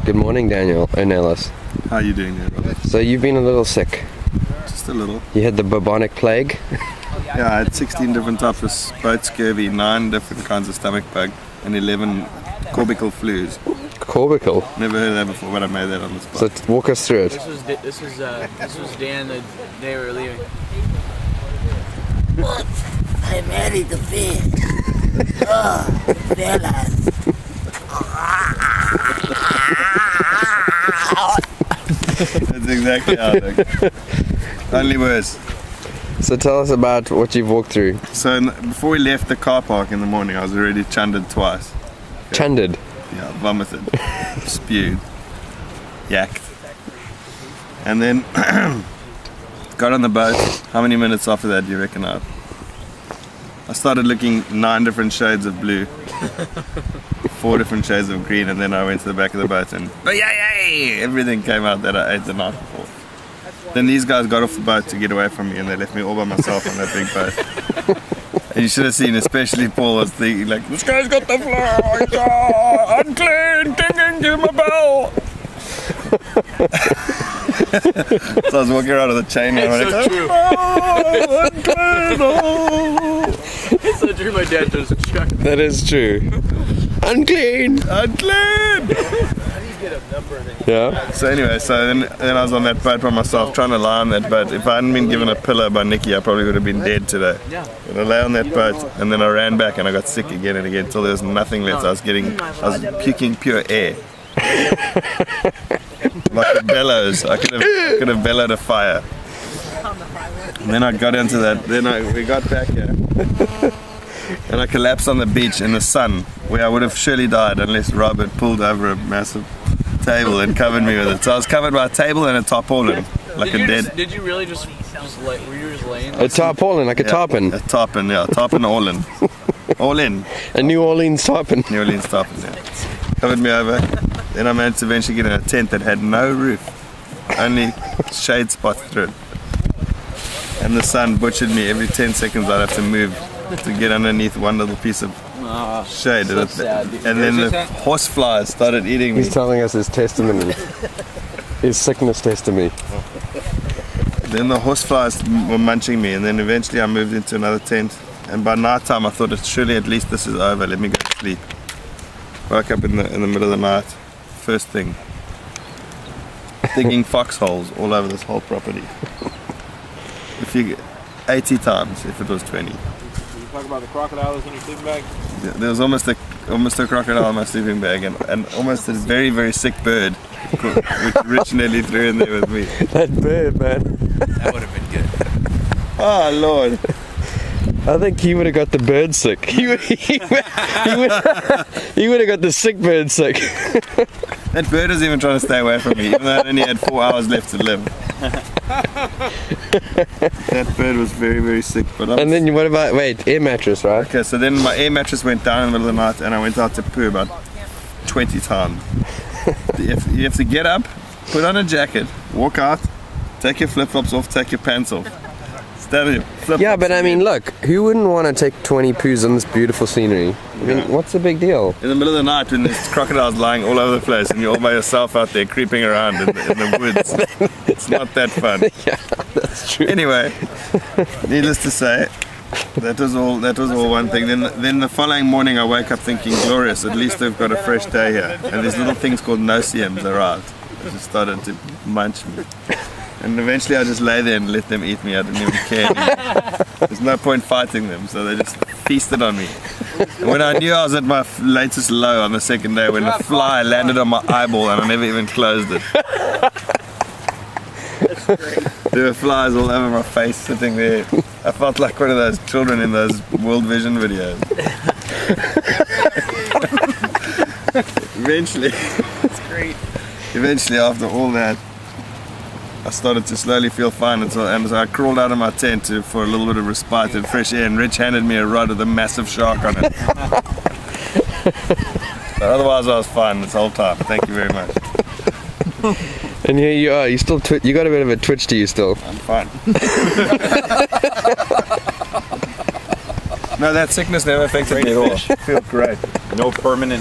Good morning, Daniel O'Neill. How you doing there, Robert? So you've been a little sick. Just a little. You had the bubonic plague. Yeah, I had 16 different types of boat scurvy, 9 different kinds of stomach bug, and 11 corbical flus. Corbical. Never heard of that before, but I made that on the spot. So walk us through it. This was Dan the day we were leaving. What? I married the fish. Oh, fellas. That's exactly how it looked. Only worse. So tell us about what you've walked through. So before we left the car park in the morning, I was already chunded twice. Chunded. Yeah, vomited, spewed, yacked. And then got on the boat. How many minutes after that do you reckon I started looking 9 different shades of blue, 4 different shades of green, and then I went to the back of the boat and yay! Everything came out that I ate the night before. Then these guys got off the boat to get away from me, and they left me all by myself on that big boat. And you should have seen, especially Paul was thinking like, this guy's got the flies, unclean, ding, give him a bell. So I was walking around with a chain around It's so like, true. oh, unclean, oh. It's so true. My dad does chuck. That is true. Unclean. Unclean. Yeah. So anyway, then I was on that boat by myself trying to lie on that boat. If I hadn't been given a pillow by Nikki, I probably would have been dead today. But I lay on that boat and then I ran back and I got sick again and again until there was nothing left. I was puking pure air. Like a bellows. I could have bellowed a fire. And then I got into that. We got back here. And I collapsed on the beach in the sun, where I would have surely died unless Rob had pulled over a massive table and covered me with it. So I was covered by a table and a tarpaulin, like a dead. Did you really just lay? Were you just laying? A tarpaulin, like a tarpon. A tarpon, yeah, tarpon all in. All in. A New Orleans tarpon. New Orleans tarpon, yeah. Covered me over. Then I managed to eventually get in a tent that had no roof, only shade spots through it. And the sun butchered me. Every 10 seconds I'd have to move to get underneath one little piece of shade. So sad. And then the horseflies started eating me. He's telling us his testimony. His sickness testimony. Then the horseflies were munching me, and then eventually I moved into another tent. And by night time I thought, surely at least this is over, let me go to sleep. Woke up in the middle of the night, first thing, digging foxholes all over this whole property. 80 times if it was 20. Did you talk about the crocodiles in your sleeping bag? There was almost a crocodile in my sleeping bag and almost a very, very sick bird, which Rich nearly threw in there with me. That bird, man. That would have been good. Oh Lord. I think he would have got the bird sick. He would have got the sick bird sick. That bird was even trying to stay away from me, even though I only had 4 hours left to live. That bird was very, very sick. And then what about, air mattress, right? Okay, so then my air mattress went down in the middle of the night and I went out to poo about 20 times. You have to get up, put on a jacket, walk out, take your flip-flops off, take your pants off. Yeah, but I mean, look, who wouldn't want to take 20 poos on this beautiful scenery? I mean, what's the big deal? In the middle of the night when there's crocodiles lying all over the place and you're all by yourself out there creeping around in the woods, it's not that fun. Yeah, that's true. Anyway, needless to say, that was all one thing. Then the following morning I wake up thinking, glorious, at least they've got a fresh day here. And these little things called no-see-ums arrived. They just started to munch me. And eventually I just lay there and let them eat me. I didn't even care anymore. There's no point fighting them, so they just feasted on me. And when I knew I was at my latest low on the second day, when a fly landed on my eyeball and I never even closed it. There were flies all over my face sitting there. I felt like one of those children in those World Vision videos. Eventually after all that, I started to slowly feel fine, and so I crawled out of my tent for a little bit of respite and fresh air, and Rich handed me a rod with a massive shark on it. But otherwise I was fine this whole time. Thank you very much. And here you are, you got a bit of a twitch to you still. I'm fine. No, that sickness never affected me at all. I feel great. No permanent